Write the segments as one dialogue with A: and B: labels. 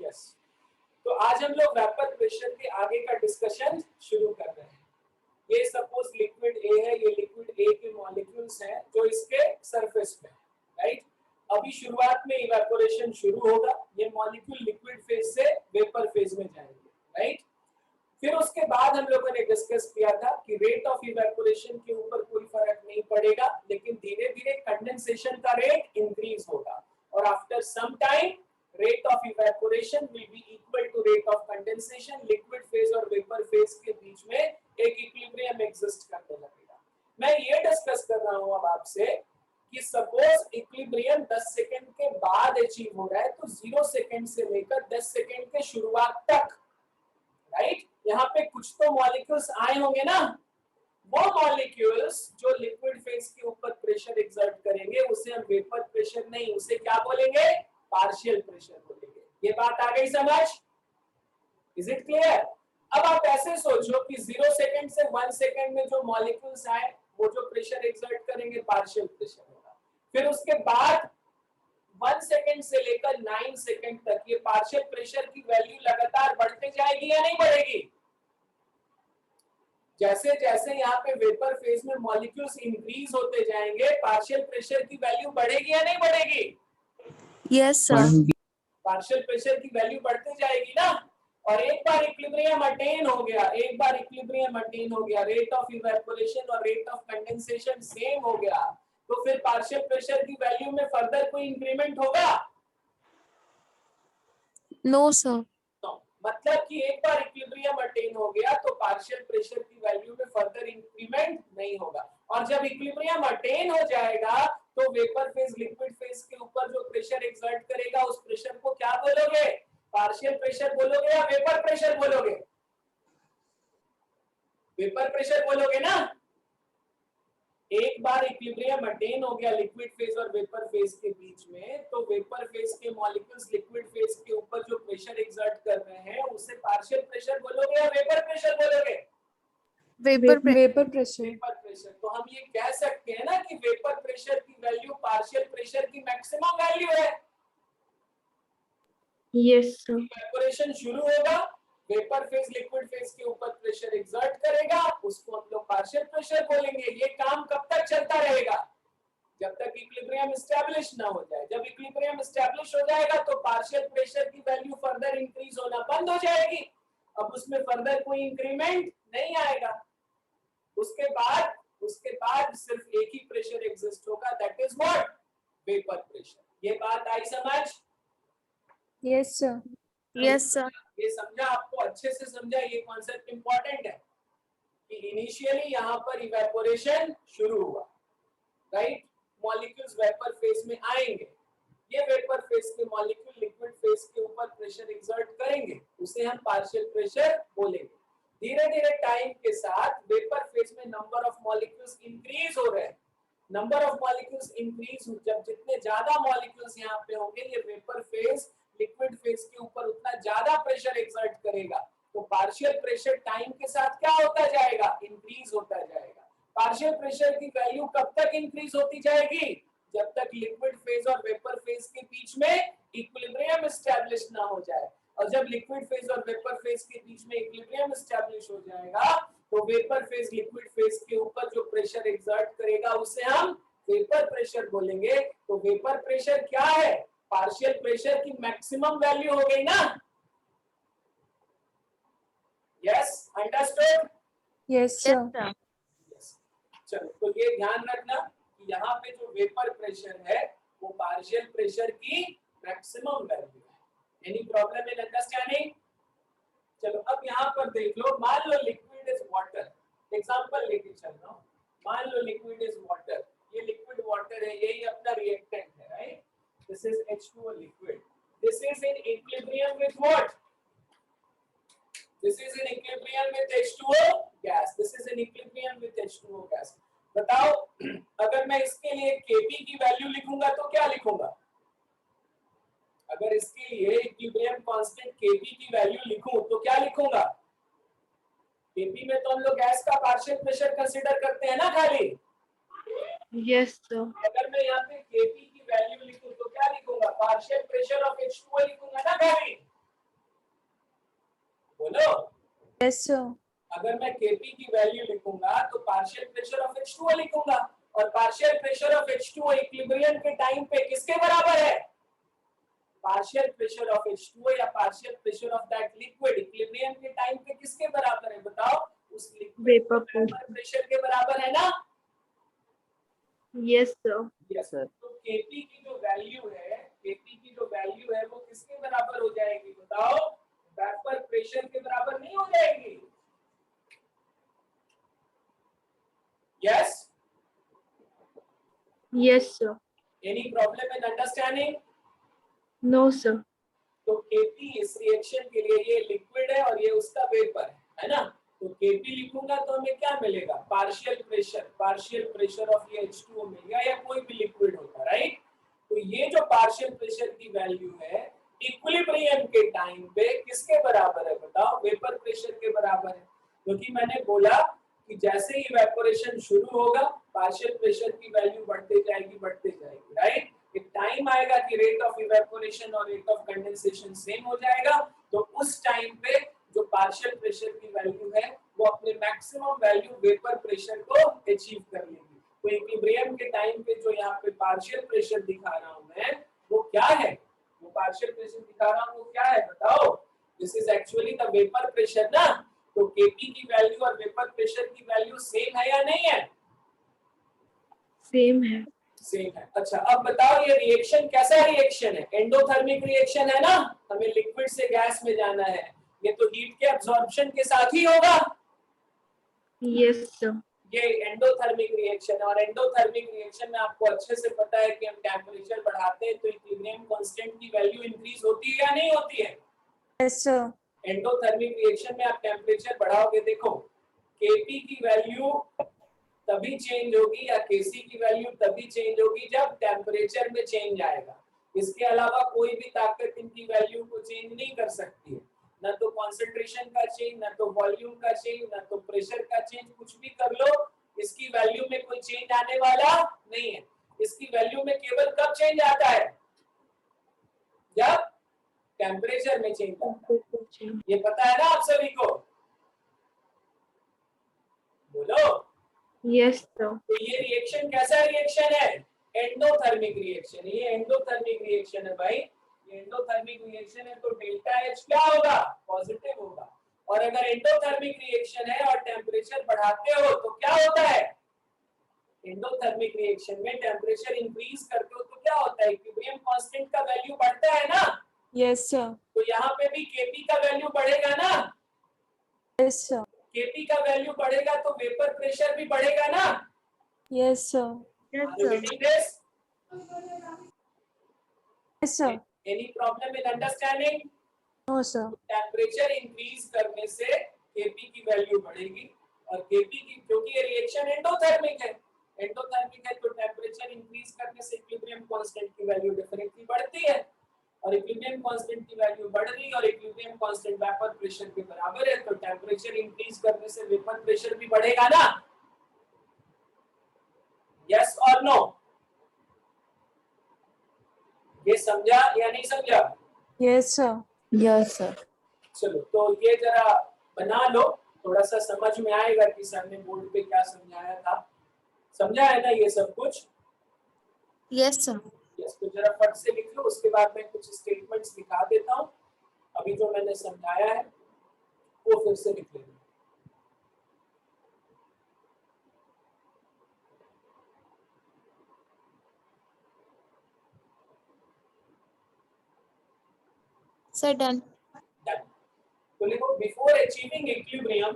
A: Yes. तो आज हम लोग वेपर प्रेशर के आगे का डिस्कशन शुरू कर रहे हैं। ये सपोज लिक्विड ए है, ये लिक्विड ए के मॉलिक्यूल्स हैं जो इसके सरफेस पे है, राइट। अभी शुरुआत में इवेपोरेशन शुरू होगा, ये मॉलिक्यूल लिक्विड फेज से वेपर फेज में जाएंगे, राइट। फिर उसके बाद हम लोगों ने डिस्कस किया था कि रेट ऑफ इवेपोरेशन के ऊपर कोई फर्क नहीं पड़ेगा, लेकिन धीरे धीरे कंडेंसेशन का रेट इंक्रीज होगा और after some time rate of evaporation will be equal to rate of condensation. Liquid phase और वेपर फेज के बीच में एक इक्विलिब्रियम एग्जिस्ट करने लगेगा। मैं ये डिस्कस कर रहा हूं अब आपसे कि सपोज इक्विलिब्रियम 10 सेकंड के बाद अचीव हो रहा है, तो 0 सेकंड से लेकर 10 सेकंड के शुरुआत तक, राइट। यहाँ पे कुछ तो मॉलिक्यूल्स आए होंगे ना, वो मॉलिक्यूल्स जो लिक्विड फेज के ऊपर प्रेशर एक्सर्ट करेंगे उसे हम वेपर प्रेशर नहीं, उसे क्या बोलेंगे, पार्शियल प्रेशर बोलेंगे। ये बात आ गई समझ? Is it clear? अब आप ऐसे सोचो कि 0 सेकंड से 1 सेकंड में जो मॉलिक्यूल्स आए वो जो प्रेशर एक्सर्ट करेंगे पार्शियल प्रेशर होगा। फिर उसके बाद 1 सेकंड से लेकर 9 सेकंड तक ये पार्शियल प्रेशर की वैल्यू लगातार बढ़ते जाएगी या नहीं बढ़ेगी? जैसे जैसे यहाँ पे वेपर फेज में मॉलिक्यूल्स इंक्रीज होते जाएंगे, पार्शियल प्रेशर की वैल्यू बढ़ेगी या नहीं बढ़ेगी?
B: Yes sir.
A: पार्शियल प्रेशर की वैल्यू बढ़ते जाएगी ना। और एक बार इक्विलिब्रियम अटेन हो गया, एक बार इक्विलिब्रियम अटेन हो गया, रेट ऑफ इवेपोरेशन और रेट ऑफ कंडेंसेशन सेम हो गया, तो फिर पार्शियल प्रेशर की वैल्यू में फर्दर कोई इंक्रीमेंट होगा?
B: No sir.
A: मतलब कि एक बार इक्विलिब्रियम अटेन हो गया तो पार्शियल प्रेशर की वैल्यू में फर्दर इंक्रीमेंट नहीं होगा। और जब इक्विलिब्रियम अटेन हो जाएगा तो वेपर फेज लिक्विड फेज के ऊपर जो प्रेशर एक्सर्ट करेगा उस प्रेशर को क्या बोलोगे, पार्शियल प्रेशर बोलोगे या वेपर प्रेशर बोलोगे? वेपर प्रेशर बोलोगे ना। एक बार इक्विलिब्रियम अटेन हो गया लिक्विड फेज और वेपर फेज के बीच में, तो वेपर फेज के मॉलिक्यूल्स लिक्विड फेज के ऊपर जो प्रेशर एक्सर्ट कर रहे हैं उसे पार्शियल प्रेशर बोलोगे या वेपर प्रेशर बोलोगे?
B: Vapour
A: pressure. Vapour pressure. तो हम ये कह सकते हैं ना कि वेपर प्रेशर की वैल्यू पार्शियल प्रेशर की मैक्सिमम वैल्यू है।
B: Yes sir.
A: इवेपोरेशन शुरू होगा, वेपर फेज लिक्विड फेज के ऊपर प्रेशर एक्सर्ट करेगा, उसको हम लोग पार्शियल प्रेशर बोलेंगे। ये काम कब तक चलता रहेगा? जब तक इक्विलिब्रियम एस्टैब्लिश ना हो जाए। जब इक्विलिब्रियम एस्टैब्लिश हो जाएगा तो पार्शियल प्रेशर की वैल्यू फर्दर इंक्रीज होना बंद हो जाएगी, अब उसमें फर्दर कोई इंक्रीमेंट नहीं आएगा। उसके बाद सिर्फ एक ही प्रेशर एग्जिस्ट होगा, that is what, vapour pressure. ये बात आई समझ?
B: Yes sir. Yes sir.
A: ये समझा? आपको अच्छे से समझा? ये कॉन्सेप्ट इंपॉर्टेंट है कि इनिशियली यहाँ पर इवेपोरेशन शुरू हुआ, राइट। मॉलिक्यूल्स वेपर फेज में आएंगे, ये वेपर फेज के मॉलिक्यूल लिक्विड फेज के ऊपर प्रेशर एक्सर्ट करेंगे, उसे हम पार्शियल प्रेशर बोलेंगे। धीरे धीरे टाइम के साथ वेपर फेज में नंबर ऑफ मॉलिक्यूल्स इंक्रीज हो रहे हैं। नंबर ऑफ मॉलिक्यूल्स इंक्रीज, जब जितने ज्यादा मॉलिक्यूल्स यहाँ पे होंगे, ये वेपर फेज लिक्विड फेज के ऊपर उतना ज्यादा प्रेशर एक्सर्ट करेगा, तो पार्शियल प्रेशर टाइम के साथ क्या होता जाएगा, इंक्रीज होता जाएगा। पार्शियल प्रेशर की वैल्यू कब तक इंक्रीज होती जाएगी? जब तक लिक्विड फेज और वेपर फेज के बीच में इक्विलिब्रियम एस्टैब्लिश ना हो जाए। और जब लिक्विड फेज और वेपर फेज के बीच में इक्विलिब्रियम एस्टैब्लिश हो जाएगा तो वेपर फेज लिक्विड फेज के ऊपर जो प्रेशर एक्सर्ट करेगा उसे हम वेपर प्रेशर बोलेंगे। तो वेपर प्रेशर क्या है? पार्शियल प्रेशर की मैक्सिमम वैल्यू हो गई ना। Yes, understood?
B: Yes sir.
A: चलो, तो ये ध्यान रखना कि यहाँ पे जो वेपर प्रेशर है वो पार्शियल प्रेशर की मैक्सिमम वैल्यू है। Any problem in understanding? चलो अब यहाँ पर देख लो, मान लो लिक्विड इज वाटर, एग्जांपल लेके चल रहा हूँ। मान लो लिक्विड इज वाटर, ये लिक्विड वाटर है, यही अपना रिएक्टेंट है, right. This is H2O liquid, this is in equilibrium with what, this is in equilibrium with H2O gas, this is in equilibrium with H2O gas। बताओ अगर मैं इसके लिए Kp की वैल्यू लिखूंगा तो क्या लिखूंगा? अगर इसके लिए इक्विलिब्रियम कांस्टेंट Kp की वैल्यू लिखूं तो क्या लिखूंगा? Kp में तो हम लोग गैस का पार्शियल प्रेशर कंसीडर करते हैं ना खाली।
B: Yes sir.
A: अगर मैं यहाँ पे Kp की वैल्यू लिखूं तो क्या लिखूंगा? पार्शियल प्रेशर ऑफ H2O लिखूंगा ना खाली। बोलो।
B: Yes, sir.
A: अगर मैं Kp की वैल्यू लिखूंगा तो पार्शियल प्रेशर ऑफ H2O लिखूंगा, और partial pressure of H2O equilibrium के टाइम पे किसके बराबर है? पार्शियल प्रेशर ऑफ H2O या partial pressure of that liquid equilibrium के टाइम पे किसके बराबर है बताओ? उस लिक्विड
B: Vapor
A: वेपर प्रेशर के बराबर है ना?
B: Yes, sir.
A: Yes sir. तो Kp की जो वैल्यू है, Kp की जो वैल्यू है वो किसके बराबर हो जाएगी बताओ? वेपर प्रेशर के बराबर नहीं हो जाएगी? Yes.
B: Yes, sir.
A: Any problem in understanding?
B: No, sir.
A: तो Kp इस रिएक्शन के लिए ये लिक्विड है और ये उसका वेपर है ना? तो Kp लिखूंगा तो हमें क्या मिलेगा? पार्शियल प्रेशर ऑफ ये H2O मिल गया, या कोई भी लिक्विड होता, राइट? तो ये जो पार्शियल प्रेशर की वैल्यू है इक्विलिब्रियम के टाइम पे किसके बराबर है बताओ? वेपर प्रेशर के बराबर है। क्योंकि मैंने बोला कि जैसे ही इवेपोरेशन शुरू होगा पार्शियल प्रेशर की वैल्यू बढ़ते जाएगी, राइट? एक टाइम आएगा कि रेट ऑफ इवेपोरेशन और रेट ऑफ कंडेंसेशन सेम हो जाएगा, तो उस टाइम पे जो पार्शियल प्रेशर की वैल्यू है वो अपने मैक्सिमम वैल्यू वेपर प्रेशर को अचीव कर लेगी। तो इक्विलिब्रियम के टाइम पे जो यहाँ पे पार्शियल प्रेशर दिखा रहा हूं मैं, वो क्या है? वो पार्शियल प्रेशर दिखा रहा हूं वो क्या है बताओ? This is actually the vapour pressure ना। तो Kp की वैल्यू और वेपर प्रेशर की वैल्यू सेम है या नहीं है?
B: Same है।
A: सेम है। अच्छा, अब बताओ ये रिएक्शन कैसा रिएक्शन है? एंडोथर्मिक रिएक्शन है ना? हमें लिक्विड से गैस में जाना है, ये तो हीट के अब्जॉर्प्शन के साथ ही होगा।
B: Yes, sir.
A: ये एंडोथर्मिक रिएक्शन है, और एंडोथर्मिक रिएक्शन में आपको अच्छे से पता है कि हम टेम्परेचर बढ़ाते हैं तो इक्विलिब्रियम कांस्टेंट की वैल्यू इंक्रीज होती है या नहीं होती है?
B: Yes, sir.
A: एंडोथर्मिक रिएक्शन में आप टेम्परेचर बढ़ाओगे, देखो Kp की वैल्यू तभी चेंज होगी या Kc की वैल्यू तभी चेंज होगी जब टेम्परेचर में चेंज आएगा। इसके अलावा कोई भी ताकत इनकी वैल्यू को चेंज नहीं कर सकती है, ना तो कॉन्सेंट्रेशन का चेंज, ना तो वॉल्यूम का चेंज, ना तो प्रेशर का चेंज। कुछ भी कर लो इसकी वैल्यू में कोई चेंज आने वाला नहीं है। इसकी वैल्यू में केवल कब चेंज आता है? जब टेम्परेचर में चेंज आता है। ये पता है ना आप सभी को? बोलो।
B: Yes, sir.
A: तो ये रिएक्शन कैसा रिएक्शन है? Endothermic reaction. ये एंडोथर्मिक रिएक्शन है भाई, ये एंडोथर्मिक रिएक्शन है, तो डेल्टा H क्या होगा? पॉजिटिव होगा। और अगर एंडोथर्मिक रिएक्शन है और टेम्परेचर बढ़ाते हो तो क्या होता है? एंडोथर्मिक रिएक्शन में टेम्परेचर इंक्रीज करते हो तो क्या होता है? इक्विलिब्रियम कांस्टेंट का वैल्यू बढ़ता है ना?
B: Yes, sir.
A: तो यहाँ पे भी Kp का वैल्यू बढ़ेगा ना?
B: Yes, sir.
A: Kp का वैल्यू बढ़ेगा तो वेपर प्रेशर भी बढ़ेगा ना?
B: Yes, sir. Yes,
A: Are you
B: sir.
A: getting this?
B: Yes, sir.
A: Any problem in understanding?
B: No, sir.
A: Temperature increase करने से Kp की वैल्यू बढ़ेगी, और Kp की, क्योंकि ये रिएक्शन एंडोथर्मिक है तो टेम्परेचर इंक्रीज करने से इक्विलिब्रियम कांस्टेंट की वैल्यू डेफिनेटली बढ़ती है, और इक्विलिब्रियम कांस्टेंट की वैल्यू बढ़ रही है, और इक्विलिब्रियम कांस्टेंट वेपर प्रेशर के बराबर है, तो टेम्परेचर इंक्रीज करने से वेपर प्रेशर भी बढ़ेगा ना? यस और नो? ये समझा या नहीं समझा?
B: Yes, sir. Yes, sir.
A: चलो, तो ये जरा बना लो, थोड़ा सा समझ में आएगा कि सर ने बोर्ड पे क्या समझाया था। समझा है ना ये सब कुछ?
B: Yes, sir.
A: यस, तो जरा फट से लिख लो, उसके बाद मैं कुछ स्टेटमेंट्स दिखा देता हूँ। अभी जो मैंने समझाया है वो फिर से लिख लेना।
B: Sir, done.
A: Done. तो लिखो, before achieving equilibrium,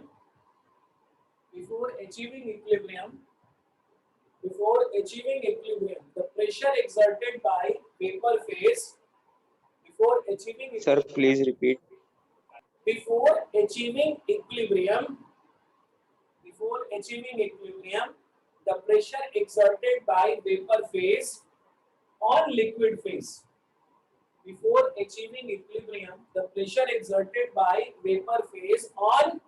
A: the pressure exerted by vapor phase
C: Sir, please repeat.
A: Before achieving equilibrium, the pressure exerted by vapor phase on liquid phase. Before achieving equilibrium, the pressure exerted by vapor phase on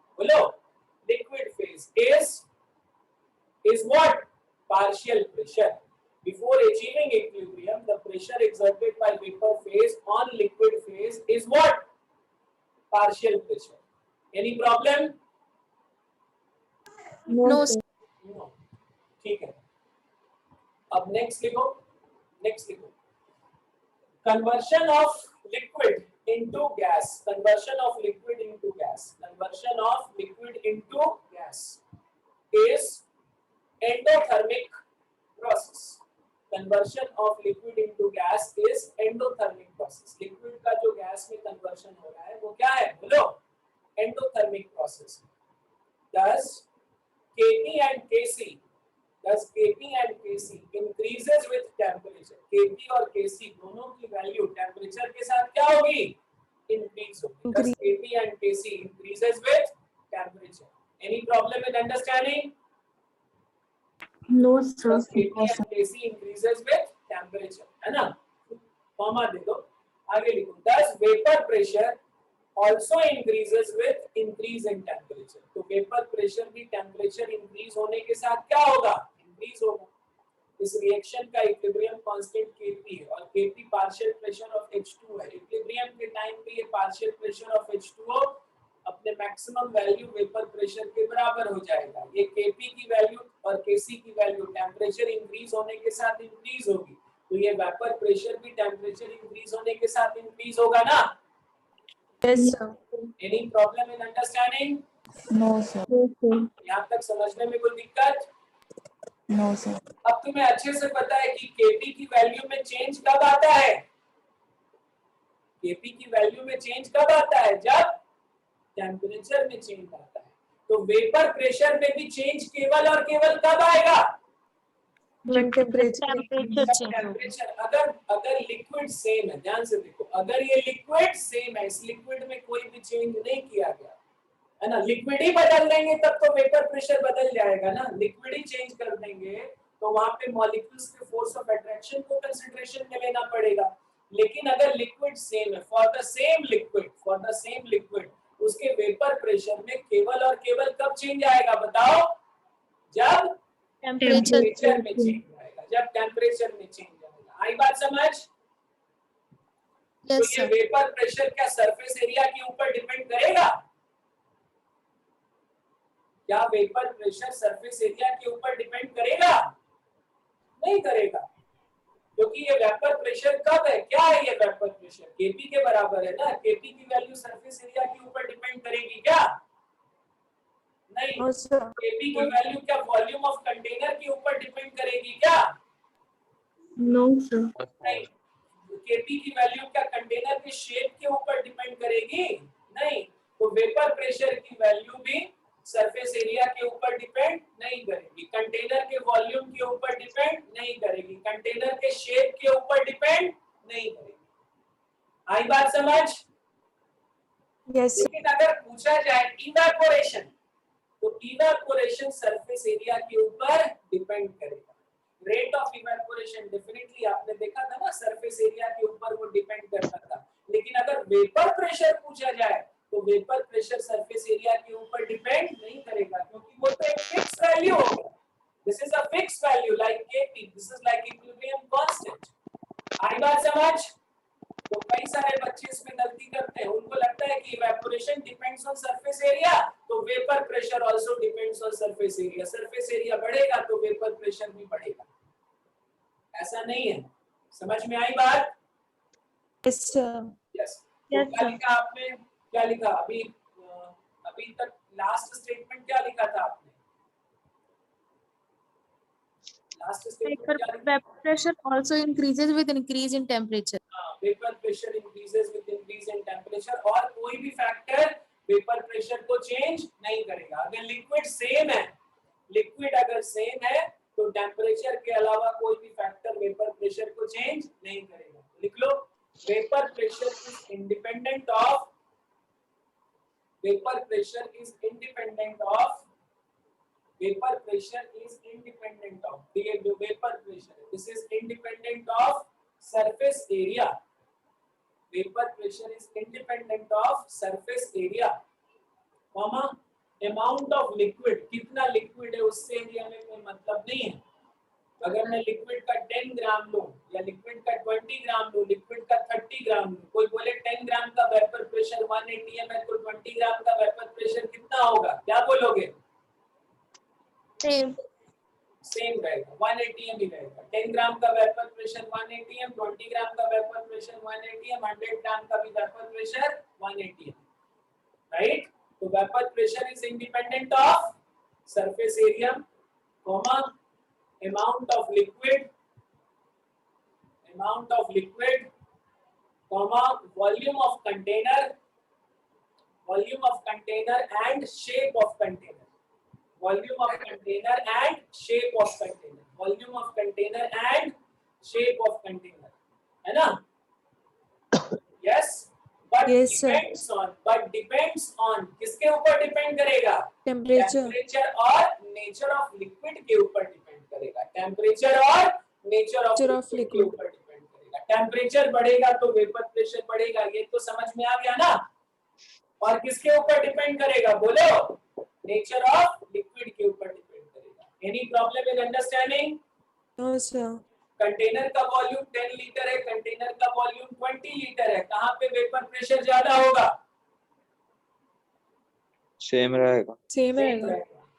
A: liquid phase is what? Partial pressure. Before achieving equilibrium, the pressure exerted by vapor phase on liquid phase is what? Partial pressure. Any problem?
B: No sir.
A: No, ठीक है। अब next लिखो, next लिखो, conversion of liquid into gas, conversion of liquid into gas, conversion of liquid into gas is endothermic process. Conversion of liquid into gas is endothermic process. Liquid का जो gas में conversion हो रहा है वो क्या है बोलो? Endothermic process. Thus Kp and Kc, thus Kp and Kc increases with temperature. Kp और Kc दोनों की वैल्यू टेम्परेचर के साथ क्या होगी? Increase होगी. Thus Kp and Kc increases with temperature. Any problem in understanding?
B: No sir.
A: Thus Kp and Kc increases with temperature. है ना? कॉमा दे दो, आगे लिखो. Thus vapor pressure also increases with increase in temperature. तो vapour pressure भी temperature increase होने के साथ क्या होगा? इंक्रीज होगा. इस रिएक्शन का इक्विलिब्रियम कांस्टेंट Kp है और Kp partial pressure of H2 है. इक्विलिब्रियम के टाइम पे ये पार्शियल प्रेशर ऑफ H2O अपने मैक्सिमम वैल्यू वेपर प्रेशर के बराबर हो जाएगा. ये Kp की वैल्यू और Kc की वैल्यू टेम्परेचर इंक्रीज होने के साथ इंक्रीज होगी. तो ये वेपर प्रेशर भी टेम्परेचर इंक्रीज होने के साथ इंक्रीज होगा ना?
B: Yes sir.
A: Any problem in understanding?
B: No sir.
A: यहाँ तक समझने में कोई दिक्कत?
B: No sir.
A: अब तुम्हें अच्छे से पता है कि Kp की वैल्यू में चेंज कब आता है? Kp की वैल्यू में चेंज कब आता है? जब टेम्परेचर में चेंज आता है. तो वेपर प्रेशर में भी चेंज केवल और केवल कब आएगा? टेम्परेचर. अगर लिक्विड सेम है, ध्यान से देखो, अगर ये लिक्विड सेम है, इस लिक्विड में कोई भी चेंज नहीं किया गया है ना, लिक्विड ही बदल देंगे तब तो वेपर प्रेशर बदल जाएगा ना. लिक्विड ही चेंज कर देंगे तो वहां पे मॉलिक्यूल्स के फोर्स ऑफ अट्रैक्शन को कंसीडरेशन में लेना पड़ेगा. लेकिन अगर लिक्विड सेम है, फॉर द सेम लिक्विड उसके वेपर प्रेशर में केवल और केवल कब चेंज आएगा बताओ? जब टेम्परेचर में चेंज आएगा. जब टेम्परेचर में चेंज आएगा. आई बात समझ? तो ये वेपर प्रेशर क्या सरफेस एरिया के ऊपर डिपेंड करेगा? क्या वेपर प्रेशर सरफेस एरिया के ऊपर डिपेंड करेगा? नहीं करेगा, क्योंकि ये वेपर प्रेशर कब है? क्या है ये वेपर प्रेशर? Kp के बराबर है ना. Kp की वैल्यू सरफेस एरिया के ऊपर डिपेंड करेगी क्या? नहीं. Kp की वैल्यू क्या वॉल्यूम ऑफ कंटेनर के ऊपर डिपेंड करेगी क्या?
B: No sir.
A: नहीं. Kp की वैल्यू क्या कंटेनर के शेप के ऊपर डिपेंड करेगी? नहीं. तो वेपर प्रेशर की वैल्यू भी सरफेस एरिया के ऊपर डिपेंड नहीं करेगी. कंटेनर के वॉल्यूम के ऊपर डिपेंड नहीं करेगी. कंटेनर के शेप के ऊपर डिपेंड नहीं करेगी. आई बात समझ?
B: यस.
A: लेकिन अगर पूछा जाए इवेपोरेशन, तो इवेपोरेशन सरफेस एरिया के ऊपर डिपेंड करेगा. रेट ऑफ इवेपोरेशन डेफिनेटली आपने देखा था ना, सरफेस एरिया के ऊपर वो डिपेंड करता था. लेकिन अगर वेपर प्रेशर पूछा जाए तो वेपर प्रेशर सरफेस एरिया के ऊपर डिपेंड नहीं करेगा, क्योंकि वो तो एक फिक्स वैल्यू होगा. This is a fix value like Kp, this is like equilibrium constant. आई बात समझ? तो कई सारे बच्चे इसमें गलती करते हैं. उनको लगता है कि evaporation depends on surface area, तो vapour pressure also depends on surface area. Surface area बढ़ेगा तो वेपर प्रेशर भी बढ़ेगा. ऐसा नहीं है. समझ में आई बात?
B: Yes sir.
A: यस. क्या लिखा आपने? क्या लिखा अभी तक? लास्ट स्टेटमेंट क्या लिखा था आपने? लास्ट स्टेटमेंट क्या लिखा?
B: Vapor pressure also increases with increase in temperature.
A: Vapour pressure increases with increase in temperature, और कोई भी फैक्टर वेपर प्रेशर को चेंज नहीं करेगा. अगर लिक्विड सेम है, लिक्विड अगर सेम है तो टेम्परेचर के अलावा कोई भी फैक्टर वेपर प्रेशर को चेंज नहीं करेगा. लिख लो, vapour pressure is independent of vapour pressure is independent of vapour pressure is independent of ये जो वेपर प्रेशर है, this is independent of surface area. Vapour pressure is independent of surface area, comma amount of liquid. कितना liquid है उससे area में कोई मतलब नहीं है. अगर मैं लिक्विड का 10 ग्राम लूं या लिक्विड का 20 ग्राम लूं, लिक्विड का 30 ग्राम लूं, कोई बोले 10 ग्राम का वेपर प्रेशर 1 atm है तो 20 ग्राम का वेपर प्रेशर कितना होगा, क्या बोलोगे?
B: सेम
A: सेम रहेगा, 1 atm ही रहेगा। 10 ग्राम का वेपर प्रेशर 1 atm, 20 ग्राम का वेपर प्रेशर 1 atm, 100 ग्राम का भी वेपर प्रेशर 1 atm, राइट? तो vapour pressure is independent of surface area, comma, amount of liquid, comma, volume of container and shape of container, volume of container and shape of container, volume of container and shape of container, है ना? Yes, but
B: Yes, sir.
A: depends on किसके ऊपर depend करेगा?
B: Temperature
A: temperature और nature of liquid के ऊपर depend करेगा, temperature और नेचर ऑफ लिक्विड के ऊपर डिपेंड करेगा। टेम्परेचर बढ़ेगा तो वेपर प्रेशर बढ़ेगा, ये तो समझ में आ गया ना? और किसके ऊपर डिपेंड करेगा बोलो? नेचर ऑफ लिक्विड के ऊपर डिपेंड करेगा। Any problem in understanding?
B: No sir.
A: Container का वॉल्यूम 10 लीटर है, कंटेनर का वॉल्यूम 20 लीटर है, कहां पे वेपर प्रेशर ज्यादा होगा?
C: सेम रहेगा,
B: सेम रहेगा,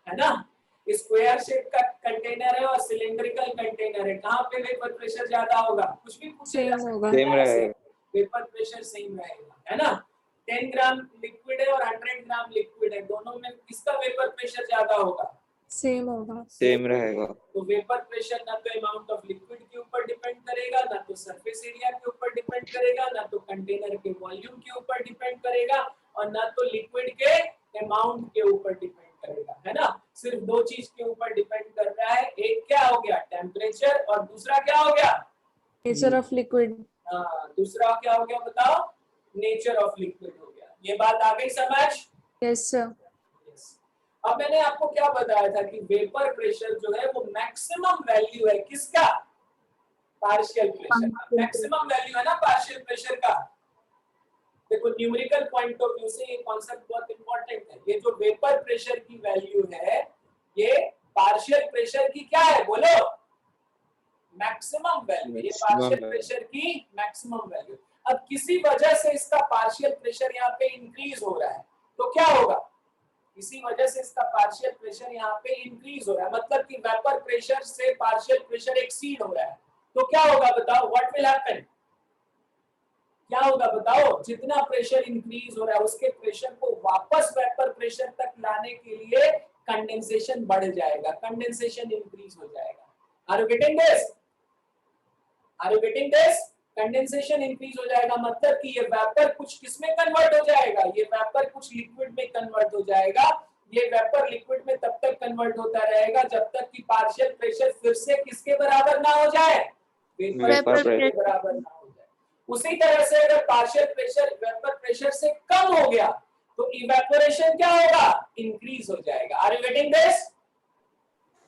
A: है ना? स्क्वायर शेप का कंटेनर है और सिलिंड्रिकल कंटेनर है, कहां पे वेपर प्रेशर ज्यादा होगा? कुछ भी पूछे जा
B: सेम
A: सकता
B: होगा,
A: है,
C: सेम रहेगा,
A: वेपर प्रेशर सेम रहेगा, है ना? 10 ग्राम लिक्विड है और 100 ग्राम लिक्विड है, दोनों में किसका वेपर प्रेशर ज्यादा होगा?
B: सेम होगा,
C: सेम रहेगा।
A: तो वेपर प्रेशर ना तो अमाउंट ऑफ लिक्विड के ऊपर डिपेंड करेगा, ना तो सरफेस एरिया के ऊपर डिपेंड करेगा, ना तो कंटेनर के वॉल्यूम के ऊपर डिपेंड करेगा, और ना तो लिक्विड के अमाउंट के ऊपर डिपेंड करेगा, है ना? सिर्फ दो चीज के ऊपर डिपेंड कर रहा है, एक क्या हो गया? टेम्परेचर, और दूसरा क्या हो गया?
B: Nature of liquid.
A: हाँ, दूसरा क्या हो गया बताओ? नेचर ऑफ लिक्विड हो गया। ये बात आ गई समझ?
B: Yes sir.
A: अब मैंने आपको क्या बताया था कि वेपर प्रेशर जो है वो मैक्सिमम वैल्यू है किसका? Partial pressure. मैक्सिमम वैल्यू है ना पार्शियल प्रेशर का। देखो न्यूमेरिकल पॉइंट ऑफ व्यू से ये कॉन्सेप्ट बहुत इंपॉर्टेंट है। ये जो वेपर प्रेशर की वैल्यू है ये पार्शियल प्रेशर की क्या है बोलो? Maximum value. ये पार्शियल प्रेशर की मैक्सिमम वैल्यू। अब किसी वजह से इसका पार्शियल प्रेशर यहाँ पे इंक्रीज हो रहा है तो क्या होगा? इसी वजह से इसका पार्शियल प्रेशर यहाँ पे इंक्रीज हो रहा है, मतलब कि वेपर प्रेशर से पार्शियल प्रेशर एक्सीड हो रहा है, तो क्या होगा बताओ? What will happen? क्या होगा बताओ? जितना प्रेशर इंक्रीज हो रहा है उसके प्रेशर को वापस वेपर प्रेशर तक लाने के लिए कंडेंसेशन बढ़ जाएगा, कंडेंसेशन इंक्रीज हो जाएगा। Are you getting this? Are you getting this? Condensation increase हो जाएगा, मतलब कि ये वेपर कुछ किसमें कन्वर्ट हो जाएगा? ये वेपर कुछ लिक्विड में कन्वर्ट हो जाएगा। ये वेपर लिक्विड में तब तक कन्वर्ट होता रहेगा जब तक कि पार्शियल प्रेशर फिर से किसके बराबर ना हो जाए? वेपर प्रेशर के बराबर ना हो जाए। उसी तरह से अगर पार्शियल प्रेशर वेपर प्रेशर से कम हो गया तो इवेपोरेशन क्या होगा? इंक्रीज हो जाएगा। Are you getting this?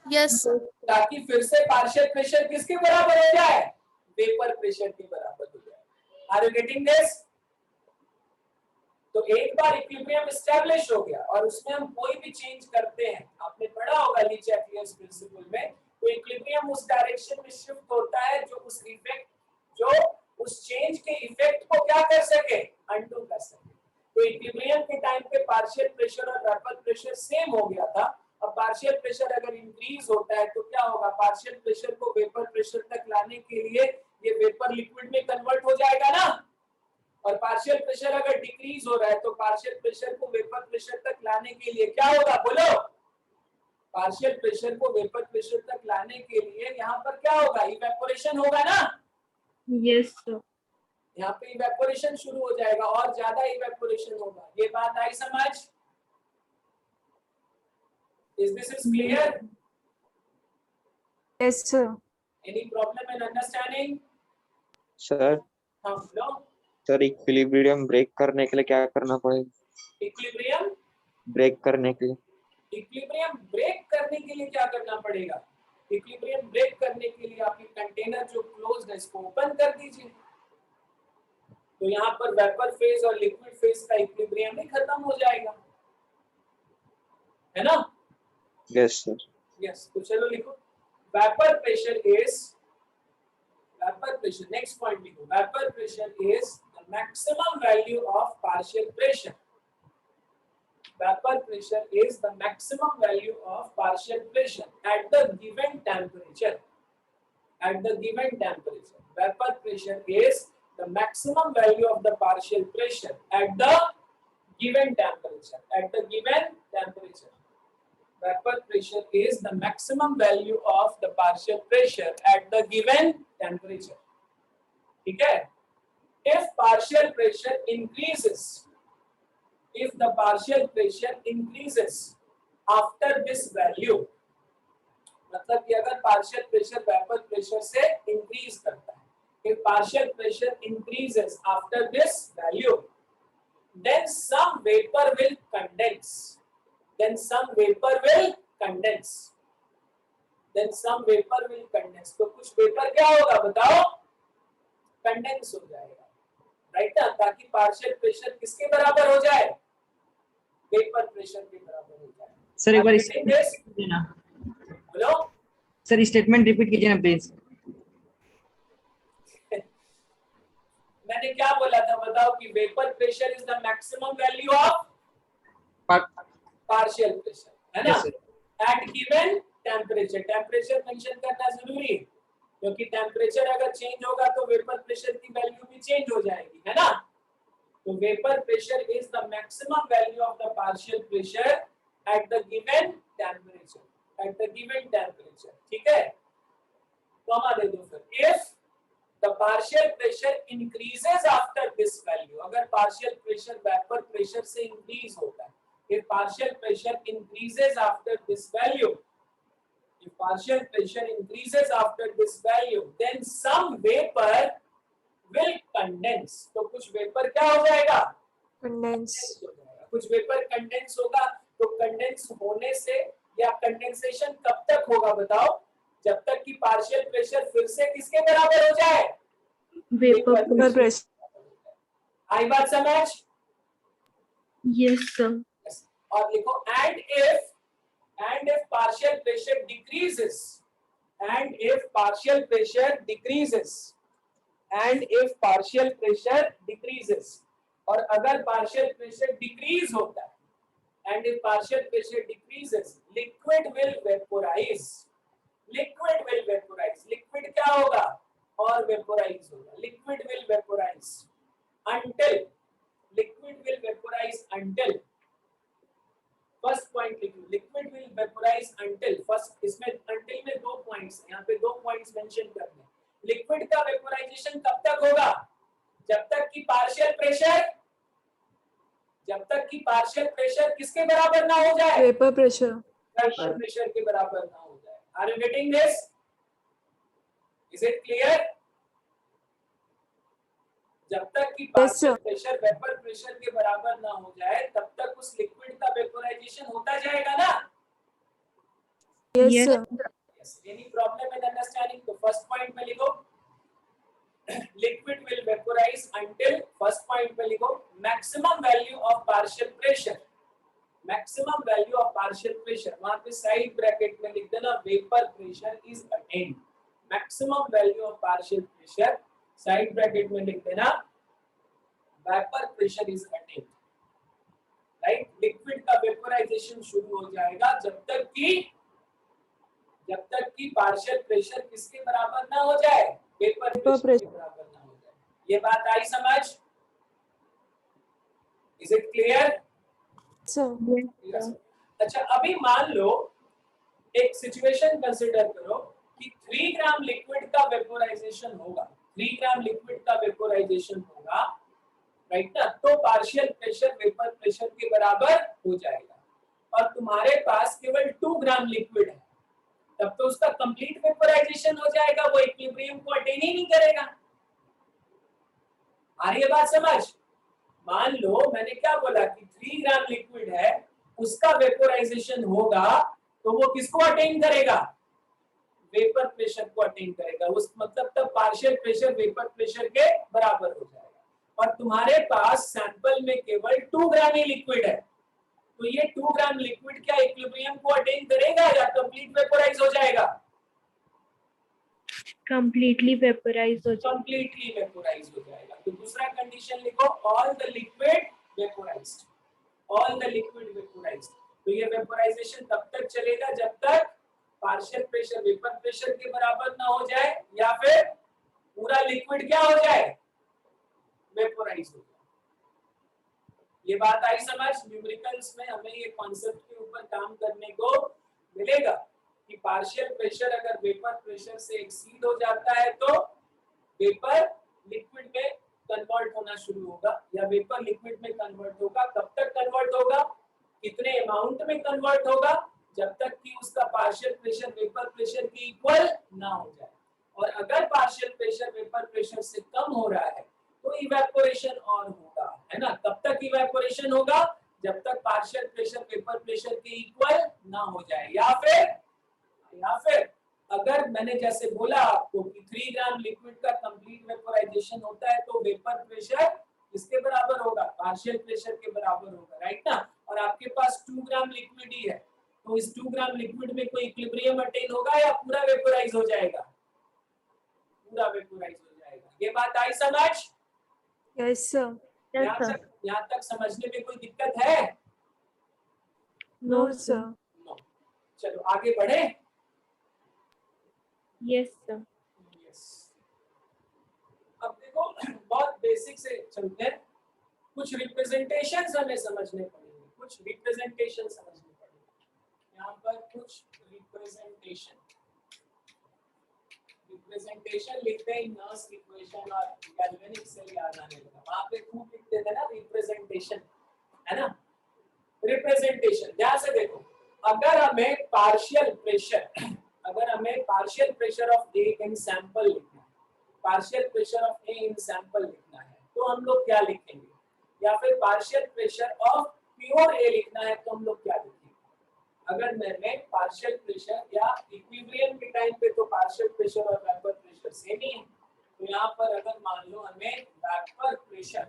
B: Yes sir.
A: ताकि फिर से पार्शियल प्रेशर किसके बराबर हो जाए? वेपर प्रेशर के बराबर हो जाए। Are you getting this? तो एक बार इक्विलिब्रियम एस्टैब्लिश हो गया और उसमें हम कोई भी चेंज करते हैं, आपने पढ़ा होगा ली चैपलियर्स प्रिंसिपल में, तो इक्विलिब्रियम उस डायरेक्शन में शिफ्ट होता है जो उस इफेक्ट, जो उस चेंज के इफेक्ट को क्या कर सके? अनडू कर सके। तो इक्विलिब्रियम के टाइम पे पार्शियल प्रेशर और वेपर प्रेशर सेम हो गया था। अब पार्शियल प्रेशर अगर इंक्रीज होता है तो क्या होगा? पार्शियल प्रेशर को वेपर प्रेशर तक लाने के लिए ये वेपर लिक्विड में कन्वर्ट हो जाएगा ना, और पार्शियल प्रेशर अगर डिक्रीज हो रहा है तो पार्शियल प्रेशर को वेपर प्रेशर तक लाने के लिए क्या होगा बोलो? पार्शियल प्रेशर को वेपर प्रेशर तक लाने के लिए यहाँ पर क्या होगा? इवेपोरेशन होगा ना?
B: Yes sir.
A: यहाँ पे इवेपोरेशन शुरू हो जाएगा और ज्यादा इवेपोरेशन होगा। ये बात आई समझ? Is this clear?
B: Yes sir.
A: Any problem in understanding?
C: Sir
A: हाँ बोलो।
C: सर इक्विलिब्रियम ब्रेक करने के लिए क्या करना पड़ेगा?
A: इक्विलिब्रियम
C: ब्रेक करने के लिए
A: क्या करना पड़ेगा? इक्विलिब्रियम ब्रेक करने के लिए आपकी कंटेनर जो क्लोज्ड है इसको ओपन कर दीजिए। तो यहाँ पर वेपर फेज और लिक्विड फेज का इक्विलिब्रियम ही खत्म हो जाएगा, है ना?
C: Yes sir.
A: यस। तो चलो लिखो vapor pressure is next point लिखो, vapor pressure is the maximum value of partial pressure. Vapor pressure is the maximum value of partial pressure at the given temperature. At the given temperature, vapor pressure is the maximum value of the partial pressure at the given temperature. At the given temperature, vapor pressure is the maximum value of the partial pressure at the given temperature. ठीक है? If partial pressure increases, if the partial pressure increases after this value, मतलब कि अगर partial pressure vapor pressure से increase करता है, if partial pressure increases after this value, then some vapor will condense. Then some vapor will condense. Then some vapor will condense. तो कुछ vapor क्या होगा बताओ? Condense हो जाएगा, राइट ना? ताकि partial pressure किसके बराबर हो जाए? Vapor pressure के बराबर हो जाए.
D: सर एक बार
A: कीजिए
D: ना,
A: बोलो.
D: सर स्टेटमेंट रिपीट कीजिए ना प्लीज.
A: मैंने क्या बोला था बताओ कि vapour pressure is the maximum value of partial pressure, है ना? At given temperature. Temperature mention करना जरूरी है क्योंकि टेम्परेचर अगर चेंज होगा तो वेपर प्रेशर की वैल्यू भी चेंज हो जाएगी, है ना? तो vapour pressure is the maximum value of the partial pressure at the given temperature. At the given temperature, ठीक है? कॉमा दे दो फिर. If the partial pressure increases after this value, अगर partial pressure vapor pressure से increase होता है, if partial pressure increases after this value, if partial pressure increases after this value, then some vapor will condense. तो कुछ vapor क्या हो जाएगा?
B: Condense.
A: कुछ vapor condense होगा. तो condense होने से या condensation कब तक होगा बताओ? जब तक कि पार्शियल प्रेशर फिर से किसके बराबर हो जाए?
B: Vapor pressure.
A: आई बात समझ?
B: Yes, sir.
A: और लिखो and if partial pressure decreases, and if partial pressure decreases, and if partial pressure decreases, और अगर partial pressure decrease होता है, and if partial pressure decreases, liquid will vaporize. Liquid will vaporize. Liquid क्या होगा? और vaporize होगा. Liquid will vaporize until, liquid will vaporize until, first point लिखो, liquid will vaporize until, first इसमें until में दो points हैं, यहाँ पे दो points mention करने. Liquid का vaporization कब तक होगा? जब तक कि partial pressure किसके बराबर ना हो जाए?
B: Vapor pressure.
A: Partial pressure के बराबर ना हो जाए. Are you getting this? Is it clear? जब तक कि partial pressure vapor pressure के बराबर ना हो जाए तब तक उस liquid का vaporization होता जाएगा ना?
B: Yes, sir.
A: Yes. Any problem in understanding? तो first point में लिखो liquid will vaporize until, first point में लिखो maximum value of partial pressure. Maximum value of partial pressure, वहां पे साइड ब्रैकेट में लिख देना vapour pressure is attend. Maximum value of partial pressure side bracket में लिख देना vapour pressure is attend. Right? Liquid का वेपोराइजेशन शुरू हो जाएगा जब तक कि पार्शियल प्रेशर किसके बराबर ना हो जाए? वेपर प्रेशर के बराबर ना हो जाए. ये बात आई समझ? Is it clear? अच्छा, अभी मान लो एक सिचुएशन कंसीडर करो कि 3 ग्राम लिक्विड का वेपोराइजेशन होगा. 3 ग्राम लिक्विड का वेपोराइजेशन होगा, राइट ना? तो पार्शियल प्रेशर वेपर प्रेशर के बराबर हो जाएगा. और तुम्हारे पास केवल 2 ग्राम लिक्विड है, तब तो उसका कंप्लीट वेपोराइजेशन हो जाएगा, वो इक्विलिब्रियम को अटेन ही नहीं करेगा. आ रही है बात समझ? मान लो मैंने क्या बोला कि 3 ग्राम लिक्विड है, उसका वेपोराइजेशन होगा तो वो किसको अटेन करेगा? वेपर प्रेशर को अटेन करेगा. उस मतलब तब पार्शियल प्रेशर वेपर प्रेशर के बराबर हो जाएगा. और तुम्हारे पास सैंपल में केवल 2 ग्राम ही लिक्विड है, तो ये 2 ग्राम लिक्विड क्या इक्विलिब्रियम को अटेन करेगा या कंप्लीट वेपोराइज हो जाएगा?
B: कंप्लीटली वेपराइज हो जाए।
A: कंप्लीटली वेपोराइज हो जाएगा। तो दूसरा कंडीशन लिखो, all the liquid vaporised, all the liquid vaporised. तो ये वेपोराइजेशन तब तक चलेगा जब तक पार्शियल प्रेशर वेपर प्रेशर के बराबर ना हो जाए या फिर पूरा लिक्विड क्या हो जाए, वेपोराइज हो जाए। ये बात आई समझ? न्यूमेरिकल्स में हमें ये कॉन्सेप्ट के ऊपर काम करने को मिलेगा कि पार्शियल प्रेशर अगर वेपर प्रेशर से एक्सीड हो जाता है तो वेपर लिक्विड में कन्वर्ट होना शुरू होगा, या वेपर लिक्विड में कन्वर्ट होगा। कब तक कन्वर्ट होगा, कितने अमाउंट में कन्वर्ट होगा, जब तक कि उसका पार्शियल प्रेशर वेपर प्रेशर के इक्वल ना हो जाए। और अगर पार्शियल प्रेशर वेपर प्रेशर से कम हो रहा है तो इवेपोरेशन ऑन होगा, है ना। कब तक इवेपोरेशन होगा, जब तक पार्शियल प्रेशर वेपर प्रेशर के इक्वल ना हो जाए, या फिर अगर मैंने जैसे बोला आपको कि 3 ग्राम लिक्विड का कंप्लीट वेपोराइजेशन होता है तो वेपर प्रेशर किसके बराबर होगा, पार्शियल प्रेशर के बराबर होगा, राइट ना। और आपके पास 2 ग्राम लिक्विड ही है, तो इस 2 ग्राम लिक्विड में कोई इक्विलिब्रियम अटेन होगा या पूरा वेपोराइज हो जाएगा, पूरा वेपोराइज हो जाएगा। ये बात आई समझ?
B: Yes sir.
A: यहाँ तक समझने में कोई दिक्कत है?
B: No sir.
A: नो। चलो आगे बढ़े।
B: Yes sir.
A: यस। अब देखो बहुत बेसिक से चलते हैं, कुछ रिप्रेजेंटेशंस हमें समझने पड़ेंगे, कुछ रिप्रेजेंटेशन समझने पड़ेंगे। यहाँ पर कुछ रिप्रेजेंटेशन लिखते हैं, नर्स इक्वेशन और गैल्वेनिक से याद आने लगा, वहां पे खूब लिखते थे ना रिप्रेजेंटेशन, है ना। रिप्रेजेंटेशन ध्यान से देखो, अगर हमें partial pressure of A in sample लिखना है, partial pressure of A in sample लिखना है तो हम लोग क्या लिखेंगे, या फिर पार्शियल प्रेशर ऑफ प्योर ए लिखना है तो हम लोग क्या लिखेंगे। अगर मैंने पार्शियल प्रेशर या इक्विलिब्रियम के टाइम पे तो पार्शियल प्रेशर और वेपर प्रेशर सेम ही है, तो यहाँ पर अगर मान लो हमें वेपर प्रेशर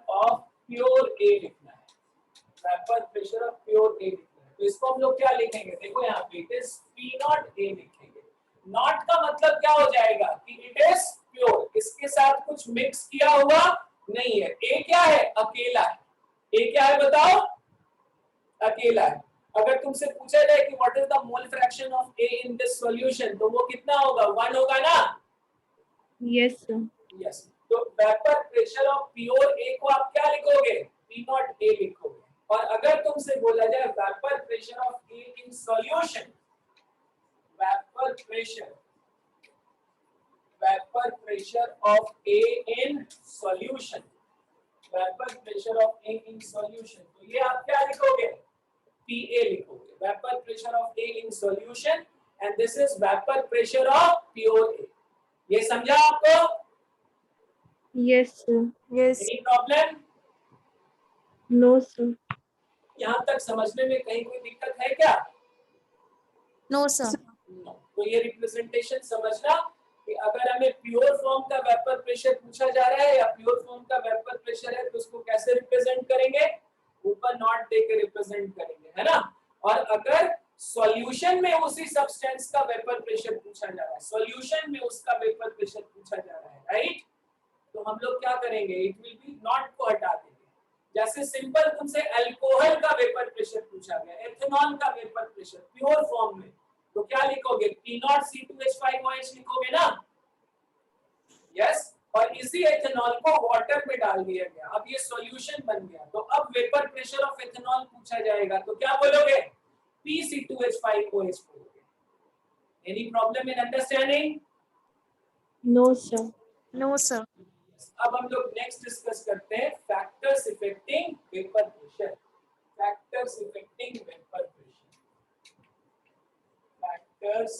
A: ऑफ प्योर ए लिखना है, वेपर प्रेशर ऑफ प्योर ए लिखना है, तो इसको हम लोग क्या लिखेंगे, देखो यहाँ पे it is P not a लिखेंगे। नॉट का मतलब क्या हो जाएगा कि इट इज प्योर, इसके साथ कुछ मिक्स किया हुआ नहीं है। ए क्या है, अकेला है। ए क्या है बताओ, अकेला है। अगर तुमसे पूछा जाए कि what is the mole fraction of A in this solution तो वो कितना होगा, 1 होगा ना।
B: Yes sir.
A: यस, तो वेपर प्रेशर ऑफ प्योर ए को आप क्या लिखोगे, पी नॉट ए लिखोगे। और अगर तुमसे बोला जाए vapour pressure of A in solution, vapour pressure of A in solution, vapour pressure of A in solution, तो ये आप क्या लिखोगे, PA लिखोगे, vapour pressure of A in solution, and this is vapour pressure of pure A. ये समझा आपको?
B: Yes sir. Yes.
A: Any problem?
B: No sir.
A: यहाँ तक समझने में कहीं कोई दिक्कत है क्या?
E: No sir.
A: No. तो ये रिप्रेजेंटेशन समझना कि अगर हमें प्योर फॉर्म का वेपर प्रेशर पूछा जा रहा है या प्योर फॉर्म का वेपर प्रेशर है तो उसको कैसे रिप्रेजेंट करेंगे, ऊपर नॉट देके रिप्रेजेंट करेंगे, है ना। और अगर सॉल्यूशन में उसी सब्सटेंस का वेपर प्रेशर पूछा जा रहा है, सॉल्यूशन में उसका वेपर प्रेशर पूछा जा रहा है, राइट, तो हम लोग क्या करेंगे, इट विल बी नॉट को हटा देंगे। जैसे सिंपल तुमसे अल्कोहल का वेपर प्रेशर पूछा गया, एथेनॉल का वेपर प्रेशर प्योर फॉर्म में, तो क्या लिखोगे, P0C2H5OH लिखोगे ना। यस, और इसी एथेनॉल को वाटर में डाल दिया गया, अब ये सॉल्यूशन बन गया, तो अब वेपर प्रेशर ऑफ एथेनॉल पूछा जाएगा तो क्या बोलोगे, PC2H5OH बोलोगे। Any problem in understanding?
B: No sir.
E: No sir.
A: अब हम लोग नेक्स्ट डिस्कस करते हैं factors affecting vapour pressure, factors affecting vapour pressure, factors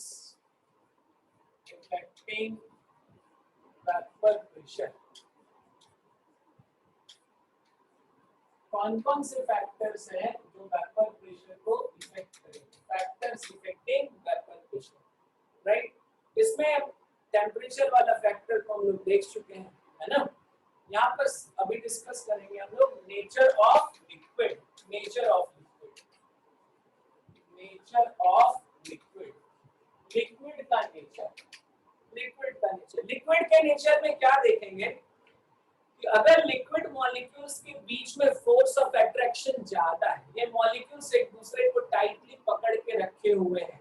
A: affecting vapour pressure. कौन कौन से फैक्टर्स हैं जो वेपर प्रेशर को इफेक्ट करेंगे, factors affecting vapour pressure, right. इसमें टेम्परेचर वाला फैक्टर को हम लोग देख चुके हैं, है ना। यहाँ पर अभी डिस्कस करेंगे हम लोग nature of liquid, nature of liquid, nature of liquid. Liquid का नेचर, लिक्विड का नेचर, लिक्विड के नेचर में क्या देखेंगे कि अगर लिक्विड मॉलिक्यूल्स के बीच में फोर्स ऑफ अट्रैक्शन ज्यादा है, ये मॉलिक्यूल्स एक दूसरे को टाइटली पकड़ के रखे हुए हैं,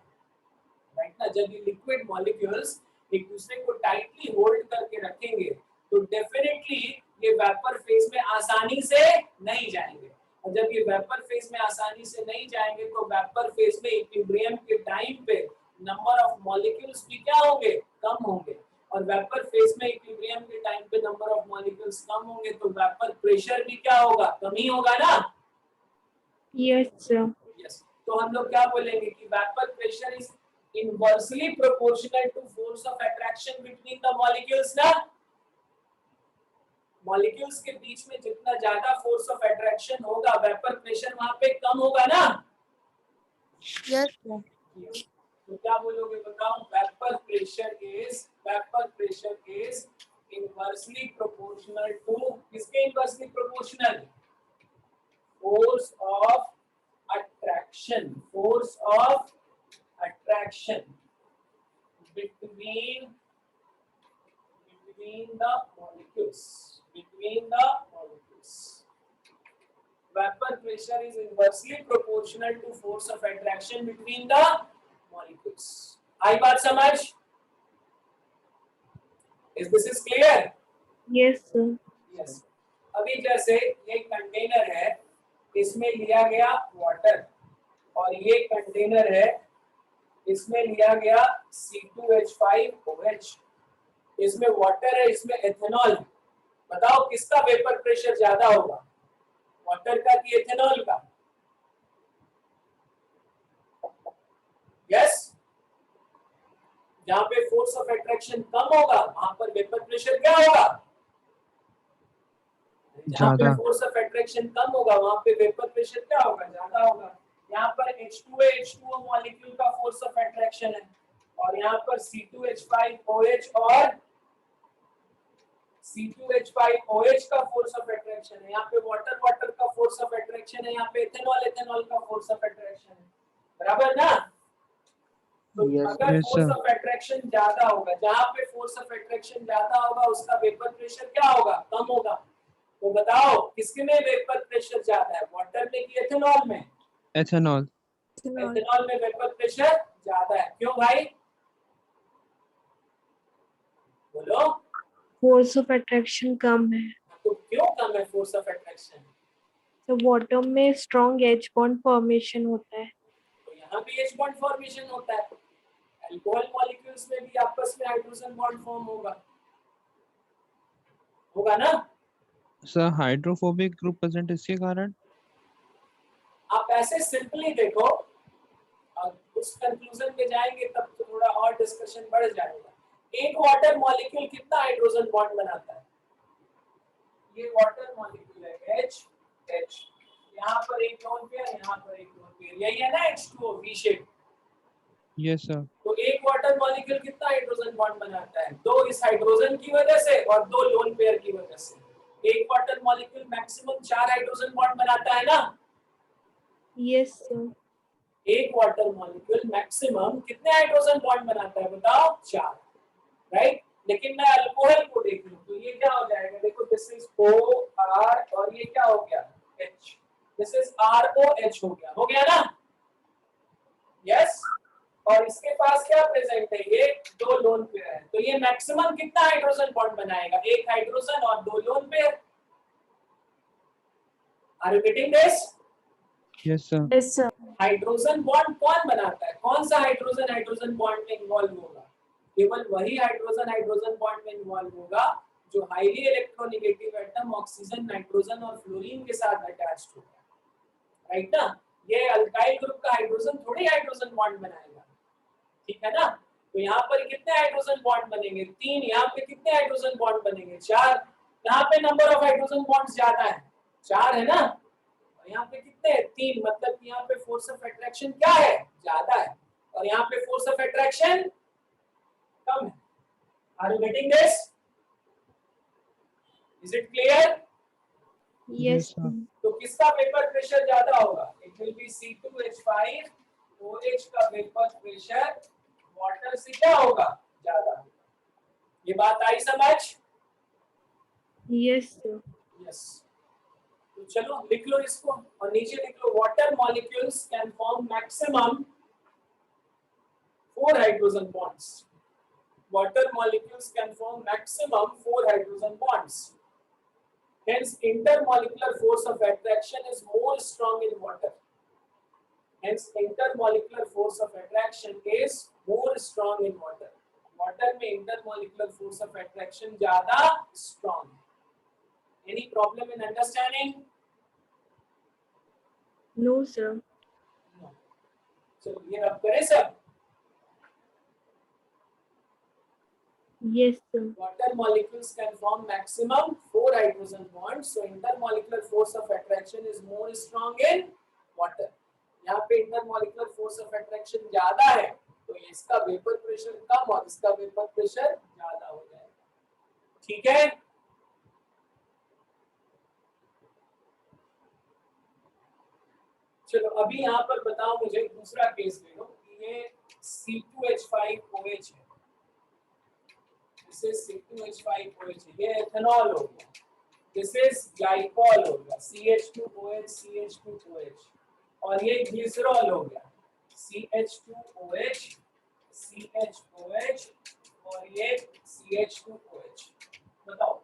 A: राइट ना, जब ये लिक्विड मॉलिक्यूल्स एक दूसरे को टाइटली होल्ड करके रखेंगे तो डेफिनेटली ये वेपर फेज में आसानी से नहीं जाएंगे, और जब ये वेपर फेज में आसानी से नहीं जाएंगे तो वेपर फेज में इक्विलिब्रियम के टाइम पे नंबर ऑफ मॉलिक्यूल्स भी क्या होंगे, कम होंगे, और वेपर फेज में इक्विलिब्रियम के टाइम पे नंबर ऑफ मॉलिक्यूल्स कम होंगे तो वेपर प्रेशर भी क्या होगा, कम ही होगा ना।
B: Yes, sir.
A: यस, तो हम लोग क्या बोलेंगे कि vapour pressure is inversely proportional to force of attraction between the molecules ना। मॉलिक्यूल्स के बीच में जितना ज्यादा फोर्स ऑफ अट्रैक्शन होगा वेपर प्रेशर वहां पे कम होगा ना।
E: Yes, sir.
A: तो क्या बोलोगे बताओ, vapour pressure is inversely proportional to, किसके inversely proportional, force of attraction, force of attraction between the molecules, vapor pressure is inversely proportional to force of attraction between the molecules. आई बात समझ, this is clear?
B: Yes, sir.
A: Yes. अभी जैसे ये container है, इसमें लिया गया वाटर, और ये कंटेनर है, इसमें लिया गया C2H5OH, इसमें वाटर है, इसमें एथेनॉल, बताओ किसका वेपर प्रेशर ज्यादा होगा, वाटर का कि एथेनॉल का? यस, जहां पे फोर्स ऑफ अट्रैक्शन कम होगा वहां पर वेपर प्रेशर क्या होगा, जहां पे फोर्स ऑफ अट्रैक्शन कम होगा वहां पे वेपर प्रेशर क्या होगा, ज्यादा होगा। यहाँ पर H2O मॉलिक्यूल का फोर्स ऑफ अट्रैक्शन है, और यहाँ पर C2H5OH और C2H5OH का फोर्स ऑफ अट्रैक्शन है, यहाँ पे वाटर का फोर्स ऑफ अट्रैक्शन है, यहाँ पे एथेनॉल का फोर्स ऑफ अट्रैक्शन है, बराबर ना। तो अगर फोर्स ऑफ अट्रैक्शन ज्यादा होगा, जहाँ पे फोर्स ऑफ अट्रैक्शन ज्यादा होगा उसका वेपर प्रेशर क्या होगा, कम होगा। तो बताओ किसके में वेपर प्रेशर ज्यादा है, वाटर में कि एथेनॉल में?
F: एथेनॉल।
A: एथेनॉल में वेपर प्रेशर ज्यादा है, क्यों भाई, बोलो।
B: Force of attraction कम है।
A: तो क्यों कम है फोर्स ऑफ अट्रैक्शन?
B: तो वाटर में strong H bond formation होता है।
A: तो यहाँ भी H बॉन्ड फॉर्मेशन होता है, अल्कोहल मॉलिक्यूल्स में भी आपस में हाइड्रोजन बॉन्ड फॉर्म होगा ना।
F: सर हाइड्रोफोबिक ग्रुप प्रेजेंट इसके कारण।
A: आप ऐसे सिंपली देखो और उस कंक्लूजन पे जाएंगे तब तो थोड़ा और डिस्कशन बढ़ जाएगा। एक वाटर मॉलिक्यूल कितना हाइड्रोजन बॉन्ड बनाता है, ये वाटर मॉलिक्यूल है H, यहाँ पर एक लोन पेयर, यहाँ पर एक लोन पेयर, यही है ना H2O V shape.
F: Yes sir.
A: तो एक वाटर मॉलिक्यूल कितना हाइड्रोजन बॉन्ड बनाता है, दो इस हाइड्रोजन की वजह से और दो लोन पेयर की वजह से। एक water molecule maximum 4 hydrogen bond बनाता है ना।
B: Yes, sir.
A: एक वाटर मॉलिक्यूल मैक्सिमम कितने हाइड्रोजन बॉन्ड बनाता है बताओ, 4, राइट। लेकिन मैं अल्कोहल को देख लूं तो ये क्या हो जाएगा, देखो दिस इज OR और ये क्या हो गया H, दिस इज ROH हो गया ना। यस, और इसके पास क्या प्रेजेंट है, ये दो लोन पेयर है, तो ये मैक्सिमम कितना हाइड्रोजन बॉन्ड बनाएगा, एक हाइड्रोजन और दो lone pair. Are you getting this?
F: Yes sir.
E: Yes, sir.
A: Hydrogen bond कौन बनाता है, कौन सा हाइड्रोजन बॉन्ड में इन्वॉल्व होगा, केवल वही हाइड्रोजन बॉन्ड में इन्वॉल्व होगा जो highly electronegative atom oxygen, nitrogen और फ्लोरीन के साथ अटैच्ड होगा, राइट ना। ये अल्काइल ग्रुप का हाइड्रोजन थोड़ी हाइड्रोजन बॉन्ड बनाएगा, ठीक है ना। तो यहाँ पर कितने हाइड्रोजन बॉन्ड बनेंगे, 3, यहाँ पे कितने हाइड्रोजन बॉन्ड बनेंगे, 4, यहाँ पे नंबर ऑफ हाइड्रोजन बॉन्ड्स ज्यादा है, 4 है ना, और यहाँ पे कितने, 3, मतलब कि यहाँ पे फोर्स ऑफ अट्रैक्शन क्या है, ज्यादा है, और यहाँ पे फोर्स ऑफ अट्रैक्शन कम है। Are you getting this? Is it clear?
B: Yes,
F: sir.
A: तो किसका वेपर प्रेशर ज्यादा होगा, इट विल बी C2H5OH का वेपर प्रेशर वाटर से क्या होगा, ज्यादा होगा। ये बात आई समझ?
B: Yes, sir.
A: यस। तो चलो लिख लो इसको और नीचे लिख लो water molecules can form maximum 4 hydrogen bonds. Water molecules can form maximum 4 hydrogen bonds. Hence intermolecular force of attraction is more strong in water. Hence intermolecular force of attraction is more strong in water. Water में intermolecular force of attraction ज्यादा strong है। Any problem in understanding?
B: No, sir.
A: No. चलो ये रब करें सब।
B: Yes, sir.
A: Water molecules can form maximum 4 hydrogen bonds. So intermolecular force of attraction is more strong in water. यहाँ पे intermolecular force of attraction ज्यादा है, तो इसका वेपर प्रेशर कम और इसका वेपर प्रेशर ज्यादा हो जाएगा। ठीक है? चलो अभी यहाँ पर बताओ मुझे दूसरा केस ले लो। ये C2H5OH है। This is C2H5OH, ये एथेनॉल हो गया। This is ग्लाइकॉल हो गया, CH2OH CH2OH, और ये ग्लिसरॉल हो गया, CH2OH CHOH, और ये CH2OH। बताओ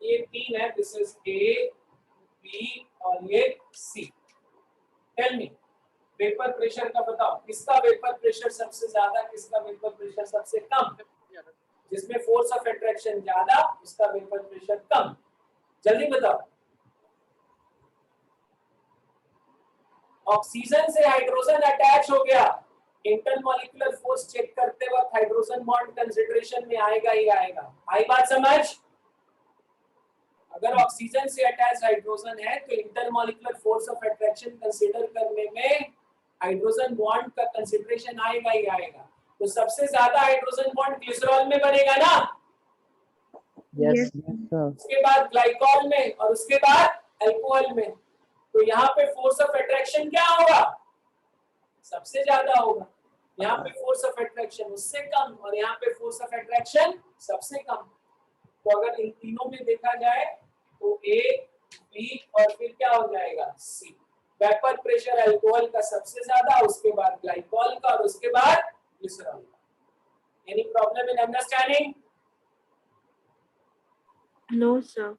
A: ये तीन है, दिस इज A, B और ये C। Tell me vapour pressure का बताओ, किसका वेपर प्रेशर सबसे ज्यादा, किसका वेपर प्रेशर सबसे कम? जिसमें फोर्स ऑफ अट्रैक्शन ज्यादा उसका वेपर प्रेशर कम। जल्दी बताओ। ऑक्सीजन से हाइड्रोजन अटैच हो गया, इंटरमॉलिक्यूलर फोर्स चेक करते वक्त हाइड्रोजन बॉन्ड कंसीडरेशन में आएगा ही आएगा। आई बात समझ? अगर ऑक्सीजन से अटैच हाइड्रोजन है तो intermolecular force of attraction consider करने में हाइड्रोजन बॉन्ड का कंसीडरेशन आएगा ही आएगा। तो सबसे ज्यादा हाइड्रोजन बॉन्ड ग्लिसरॉल में बनेगा ना?
D: Yes.
A: उसके बाद ग्लाइकॉल में और उसके बाद अल्कोहल में। तो यहाँ पे फोर्स ऑफ अट्रैक्शन क्या होगा? सबसे ज्यादा होगा। यहाँ पे फोर्स ऑफ अट्रैक्शन उससे कम और यहाँ पे फोर्स ऑफ अट्रैक्शन सबसे कम। तो अगर इन तीनों में देखा जाए तो A, B और फिर क्या हो जाएगा C। वेपर प्रेशर अल्कोहल का सबसे ज्यादा, उसके बाद ग्लाइकॉल का और उसके बाद ग्लिसरॉल का। Any problem in understanding?
B: No, sir.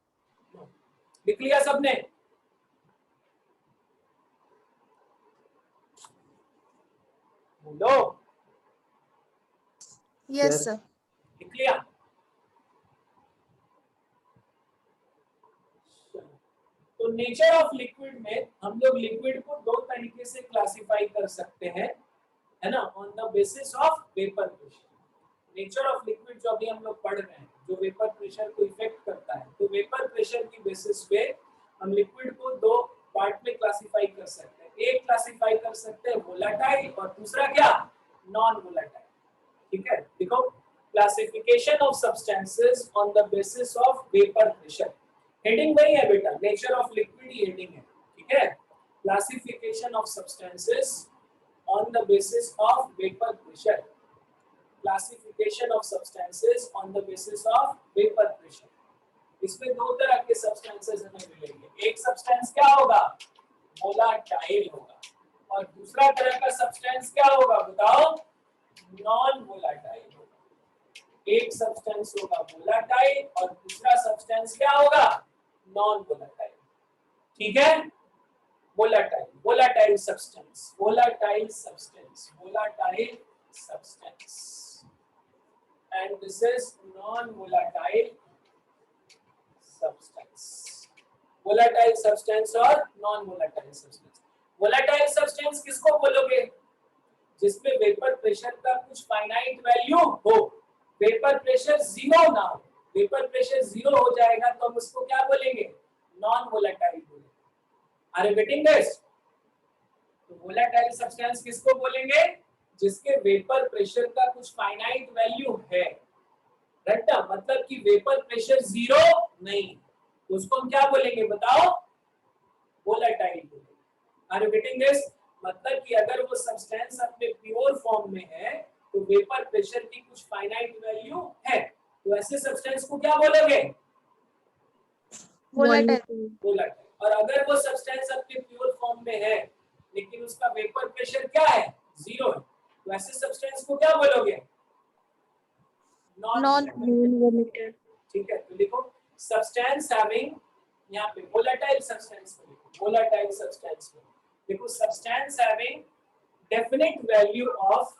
A: लिख लिया सबने? बोलो।
E: Yes, sir.
A: लिख लिया? तो नेचर ऑफ लिक्विड में हम लोग लिक्विड को दो तरीके से क्लासिफाई कर सकते हैं, है ना, on the basis of vapour pressure. Nature of liquid जो अभी हम लोग पढ़ रहे हैं, जो वेपर प्रेशर को इफेक्ट करता है, तो वेपर प्रेशर की बेसिस पे हम लिक्विड को दो पार्ट में क्लासिफाई कर सकते हैं। एक क्लासिफाई कर सकते हैं वोलेटाइल और दूसरा क्या, नॉन वोलेटाइल। ठीक है, देखो classification of substances on the basis of vapour pressure. Heading वही है बेटा, nature of liquid he heading है। ठीक है, classification of substances on the basis of vapour pressure. Classification of substances on the basis of vapour pressure. इसमें दो तरह के सब्सटेंसेस हमें मिलेंगे। एक सब्सटेंस क्या होगा, वोलाटाइल होगा, और दूसरा तरह का सब्सटेंस क्या होगा बताओ, नॉन वोलाटाइल होगा। एक सब्सटेंस होगा वोलाटाइल और दूसरा सब्सटेंस क्या होगा, नॉन वोलाटाइल। ठीक है, volatile, volatile substance, volatile substance, volatile substance, and this is non-volatile substance. Volatile substance और non-volatile substance. Volatile substance किसको बोलोगे, जिसमें वेपर प्रेशर का कुछ फाइनाइट वैल्यू हो, वेपर प्रेशर जीरो ना हो। वेपर प्रेशर जीरो हो जाएगा तो हम उसको क्या बोलेंगे, नॉन वोलेटाइल बोलेंगे। Are you getting this? तो वोलेटाइल सब्सटेंस किसको बोलेंगे, जिसके वेपर प्रेशर का कुछ फाइनाइट वैल्यू है, राइट ना, मतलब कि वेपर प्रेशर जीरो नहीं, तो उसको हम क्या बोलेंगे बताओ, वोलेटाइल बोलेंगे। Are you getting this? मतलब कि अगर वो सब्सटेंस अपने प्योर फॉर्म में है तो वेपर प्रेशर की कुछ फाइनाइट वैल्यू है, तो ऐसे सब्सटेंस को क्या बोलोगे?
E: volatile,
A: volatile. और अगर वो सब्सटेंस अपने प्योर फॉर्म में है लेकिन उसका वेपर प्रेशर क्या है? 0 है, तो ऐसे सब्सटेंस को क्या बोलोगे? नॉन
B: non-volatile,
A: ठीक है, तो लिखो सब्सटेंस हैविंग, यहाँ पे वोलेटाइल सब्सटेंस को लिखो, वोलेटाइल सब्सटेंस को लिखो substance having definite value of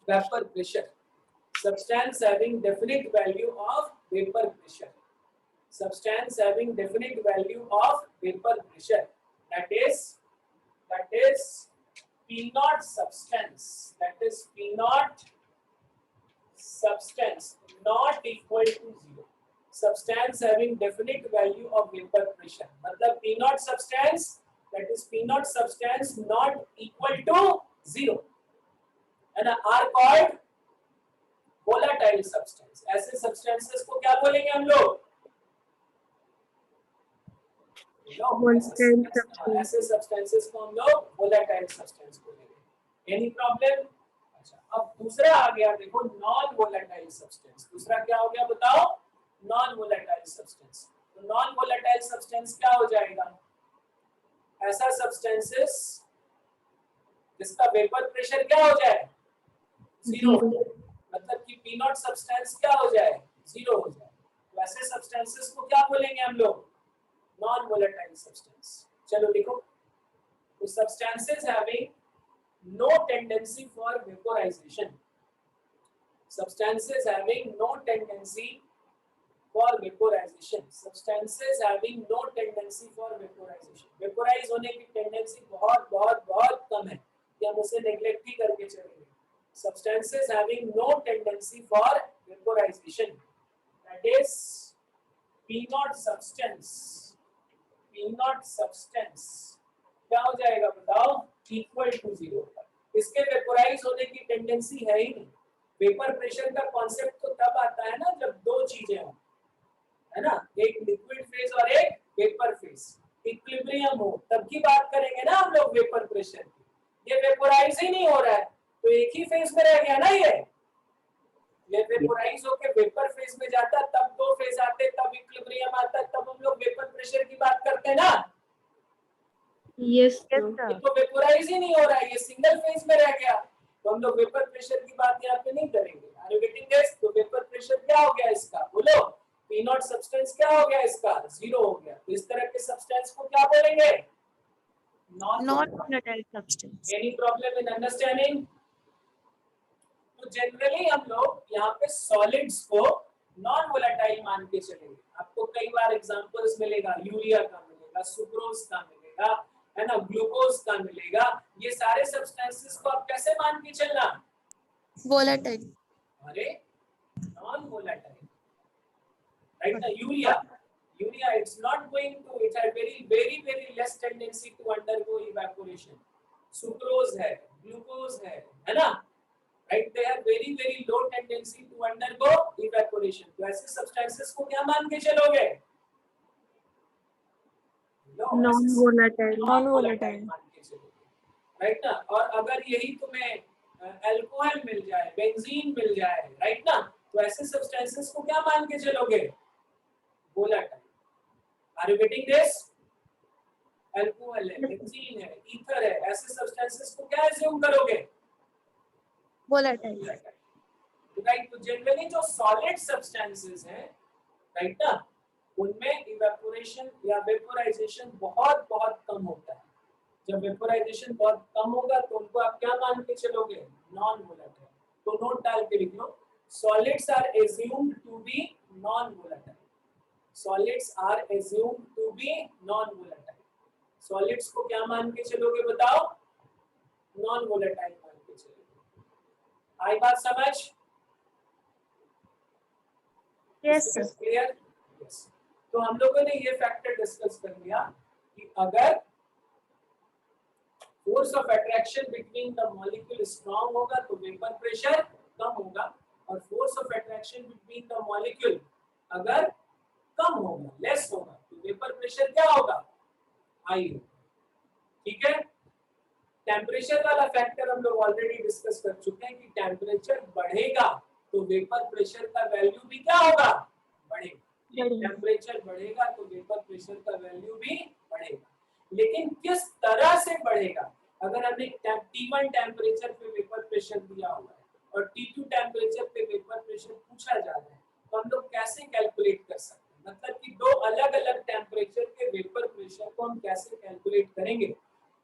A: vapour pressure, substance having definite value of vapour pressure, substance having definite value of vapor pressure, that is P naught substance, that is P naught substance not equal to 0, substance having definite value of vapor pressure, मतलब P naught substance, that is P naught substance not equal to 0 and are called volatile substance। ऐसे substances को क्या बोलेंगे हम लोग?
B: volatile substance,
A: ऐसे substances को हम लोग वोलेटाइल सब्सटेंस बोलेंगे। Any problem? अच्छा, अब दूसरा आ गया, देखो नॉन वोलेटाइल सब्सटेंस। दूसरा क्या हो गया बताओ? Non volatile substance. तो नॉन वोलेटाइल सब्सटेंस क्या हो जाएगा? ऐसा सब्सटेंसेस जिसका वेपर प्रेशर क्या हो जाए? 0, मतलब कि पी नॉट सब्सटेंस क्या हो जाए? 0 हो जाए। तो ऐसे सब्सटेंसेस को क्या बोलेंगे हम लोग? Non volatile substance. चलो लिखो, तो substances having no tendency for vaporization, substances having no tendency for vaporization, substances having no tendency for vaporization, vaporize होने की टेंडेंसी बहुत बहुत बहुत कम है, कि हम उसे नेग्लेक्ट ही करके चलेंगे। substances having no tendency for vaporization, that is P naught substance, P naught substance क्या हो जाएगा बताओ? Equal to 0। इसके वेपोराइज होने की टेंडेंसी है ही नहीं। वेपर प्रेशर का कॉन्सेप्ट तो तब आता है ना जब दो चीजें हो, है ना, एक लिक्विड फेज और एक वेपर फेज, इक्विलिब्रियम हो, तब की बात करेंगे ना हम लोग वेपर प्रेशर की। ये वेपोराइज ही नहीं हो रहा है तो एक ही फेज में रह गया ना, ये वेपोराइज होके वेपर फेज में जाता, तब दो फेज आते, तब इक्विलिब्रियम आता, तब हम लोग वेपर प्रेशर की बात करते हैं ना।
B: yes
E: yes
B: sir,
E: sir,
A: ये तो वेपोराइज ही नहीं हो रहा है, ये सिंगल फेज में रह गया, तो हम लोग वेपर प्रेशर की बात यहाँ पे नहीं करेंगे। Are you getting this? तो वेपर प्रेशर क्या हो गया इसका? बोलो, पी नॉट सब्सटेंस क्या हो गया इसका? 0 हो गया। तो इस तरह के सब्सटेंस को क्या बोलेंगे?
E: non volatile substance,
A: any problem in understanding? तो जनरली हम लोग यहाँ पे सॉलिड्स को नॉन वोलेटाइल मान के चलेंगे। आपको कई बार एग्जांपल्स मिलेगा, यूरिया का मिलेगा, सुक्रोज का मिलेगा, है ना, ग्लूकोज का मिलेगा। ये सारे सब्सटेंसेस को आप कैसे मान के चलना?
E: volatile,
A: अरे नॉन वोलेटाइल, राइट ना। Urea it's not going to, it has very less tendency to undergo evaporation। Sucrose है, ग्लूकोज है ना, right, they have very low tendency to undergo evaporation। तो ऐसे सब्सटेंसेस को क्या मान के चलोगे?
B: non-volatile,
E: non-volatile,
A: मान के चलोगे, राइट ना। और अगर यही तुम्हें अल्कोहल मिल जाए, बेंजीन मिल जाए, राइट ना, तो ऐसे सब्सटेंसेस को क्या मान के चलोगे? Volatile. Are you getting this? Alcohol है, बेंजीन है, ईथर है, ऐसे सब्सटेंसेस को क्या एज्यूम करोगे?
E: volatile,
A: right. तो जनरली जो सॉलिड सब्सटेंसेस हैं, राइट ना, उनमें इवेपोरेशन या वेपोराइजेशन बहुत बहुत कम होता है। जब वेपोराइजेशन बहुत कम होगा तो उनको आप क्या मान के चलोगे? Non volatile. तो नोट डाल के लिख लो, solids are assumed to be non volatile, solids are assumed to be non volatile. Solids को क्या मान के चलोगे बताओ? नॉन वोलेटाइल मान के चलोगे। आई बात समझ?
E: yes sir,
A: clear? यस। तो हम लोगों ने ये फैक्टर डिस्कस कर लिया कि अगर force of attraction between the molecule strong होगा तो वेपर प्रेशर कम होगा, और force of attraction between the molecule अगर कम होगा, लेस होगा, तो वेपर प्रेशर क्या होगा? हाई होगा। ठीक है, टेम्परेचर वाला फैक्टर हम लोग ऑलरेडी डिस्कस कर चुके हैं कि टेम्परेचर बढ़ेगा तो वेपर प्रेशर का वैल्यू भी क्या होगा, बढ़ेगा। टेम्परेचर बढ़ेगा तो वेपर प्रेशर का वैल्यू भी बढ़ेगा, लेकिन किस तरह से बढ़ेगा। अगर हमें T1 टेम्परेचर पे वेपर प्रेशर दिया हुआ है और T2 टेम्परेचर पे वेपर प्रेशर पूछा जा रहा है तो हम लोग कैसे कैलकुलेट कर सकते हैं, मतलब कि दो अलग अलग टेम्परेचर के वेपर प्रेशर को हम कैसे कैलकुलेट करेंगे।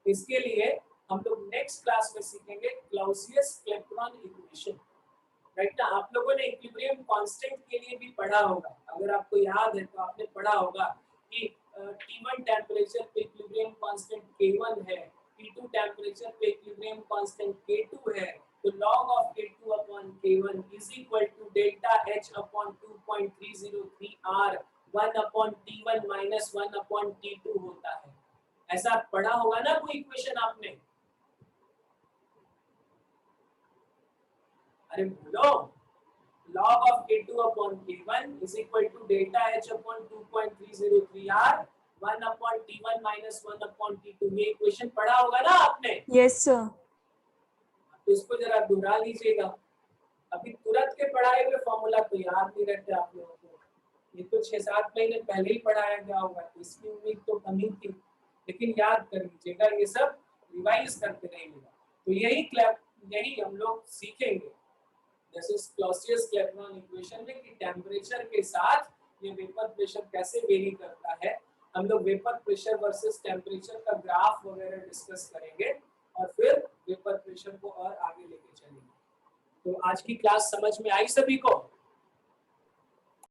A: इसके लिए हम लोग नेक्स्ट क्लास में सीखेंगे क्लाउसियस-क्लैपेरॉन इक्वेशन, राइट ना। आप लोगों ने इक्विलिब्रियम कांस्टेंट के लिए भी पढ़ा होगा, अगर आपको याद है तो आपने पढ़ा होगा कि T1 टेम्परेचर पे इक्विलिब्रियम कांस्टेंट K1 है, T2 टेम्परेचर पे इक्विलिब्रियम कांस्टेंट K2 है, तो log of K2 upon K1 is equal to delta H upon 2.303 R 1 upon T1 minus 1 upon T2 होता है। ऐसा पढ़ा होगा ना कोई इक्वेशन आपने, अरे बोलो। log of K2 upon K1 is equal to delta H upon 2.303 R 1 upon T1 minus 1 upon T2। ये इक्वेशन पढ़ा होगा ना आपने।
E: Yes, sir.
A: तो इसको जरा दोहरा लीजिएगा। अभी तुरंत के पढ़ाए हुए फॉर्मूला तो याद नहीं रहते आप लोगों को, ये तो 6-7 महीने पहले ही पढ़ाया गया होगा, तो इसकी उम्मीद तो कमी थी, लेकिन याद कर लीजिएगा, ये सब रिवाइज करते रहिएगा। तो यही हम लोग सीखेंगे जैसे क्लाउसियस-क्लैपेरॉन इक्वेशन में कि टेम्परेचर के साथ ये वेपर प्रेशर कैसे वेरी करता है। हम लोग वेपर प्रेशर वर्सेस टेम्परेचर का ग्राफ वगैरह डिस्कस करेंगे और फिर वेपर प्रेशर को और आगे लेके चलेंगे। तो आज की क्लास समझ में आई सभी को?